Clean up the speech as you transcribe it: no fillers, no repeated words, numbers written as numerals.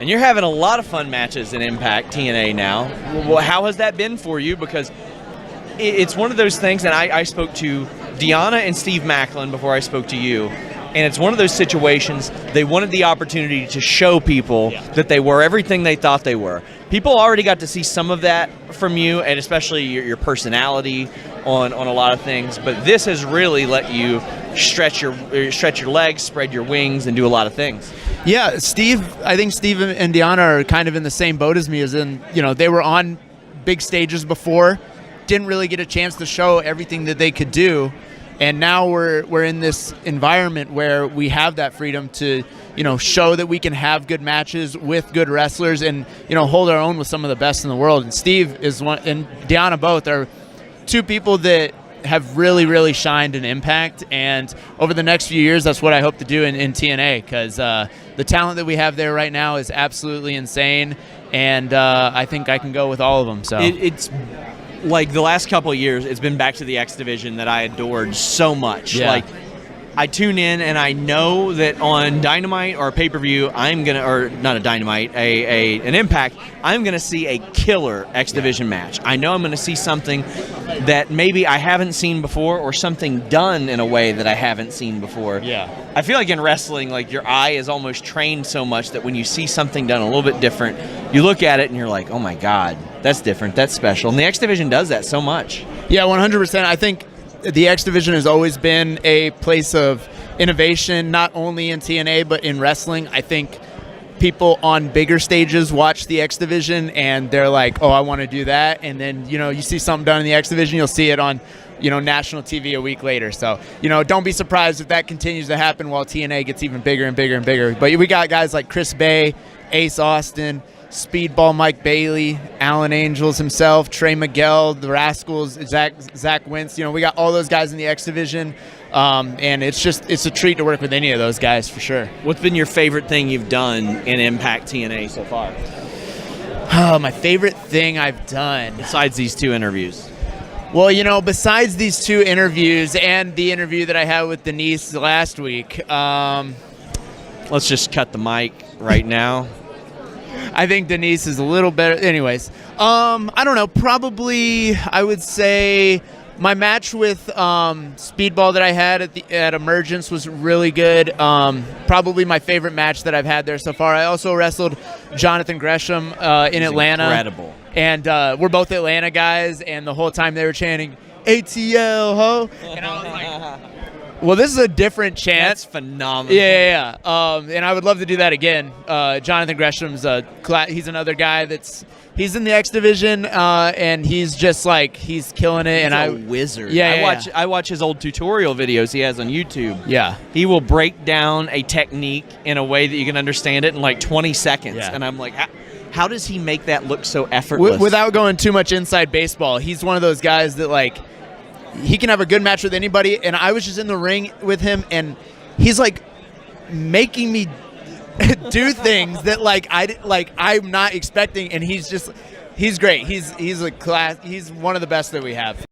And you're having a lot of fun matches in Impact TNA now. Well, how has that been for you? Because it's one of those things, and I spoke to Deanna and Steve Macklin before I spoke to you, and it's one of those situations they wanted the opportunity to show people that they were everything they thought they were. People already got to see some of that from you, and especially your personality on a lot of things, but this has really let you stretch your legs, spread your wings, and do a lot of things. Yeah, I think Steve and Deanna are kind of in the same boat as me, as in, they were on big stages before, didn't really get a chance to show everything that they could do, and now we're in this environment where we have that freedom to, show that we can have good matches with good wrestlers and, hold our own with some of the best in the world. And Steve is one, and Deanna both are two people that have really, really shined in Impact, and over the next few years, that's what I hope to do in TNA, because the talent that we have there right now is absolutely insane, and I think I can go with all of them. So it's like the last couple of years, it's been back to the X Division that I adored so much. Yeah. Like, I tune in and I know that on Dynamite or pay-per-view, or not a Dynamite, an Impact, I'm gonna see a killer X Division match. I know I'm gonna see something that maybe I haven't seen before, or something done in a way that I haven't seen before. Yeah. I feel like in wrestling, like, your eye is almost trained so much that when you see something done a little bit different, you look at it and you're like, oh my God, that's different, that's special. And the X Division does that so much. Yeah, 100%. I think the X Division has always been a place of innovation, not only in TNA, but in wrestling. I think people on bigger stages watch the X Division and they're like, oh, I want to do that. And then, you see something done in the X Division, you'll see it on, national TV a week later. So, don't be surprised if that continues to happen while TNA gets even bigger and bigger and bigger. But we got guys like Chris Bay, Ace Austin, Speedball Mike Bailey, Alan Angels himself, Trey Miguel, the Rascals, Zach Wentz. We got all those guys in the X Division, and it's a treat to work with any of those guys for sure. What's been your favorite thing you've done in Impact TNA so far? My favorite thing I've done, besides these two interviews. Well, besides these two interviews and the interview that I had with Denise last week, let's just cut the mic right now. I think Denise is a little better. Anyways, I don't know. Probably I would say my match with Speedball that I had at Emergence was really good. Probably my favorite match that I've had there so far. I also wrestled Jonathan Gresham in Atlanta. Incredible. And we're both Atlanta guys, and the whole time they were chanting ATL ho, and I was like, well, this is a different chant. That's phenomenal. Yeah. And I would love to do that again. Jonathan Gresham's he's another guy he's in the X Division, and he's just like, he's killing it. He's a wizard. Yeah, I watch his old tutorial videos he has on YouTube. Yeah. He will break down a technique in a way that you can understand it in like 20 seconds. Yeah. And I'm like, how does he make that look so effortless? Without going too much inside baseball, he's one of those guys that, like, he can have a good match with anybody, and I was just in the ring with him, and he's like making me do things that I'm not expecting, and he's great. He's one of the best that we have.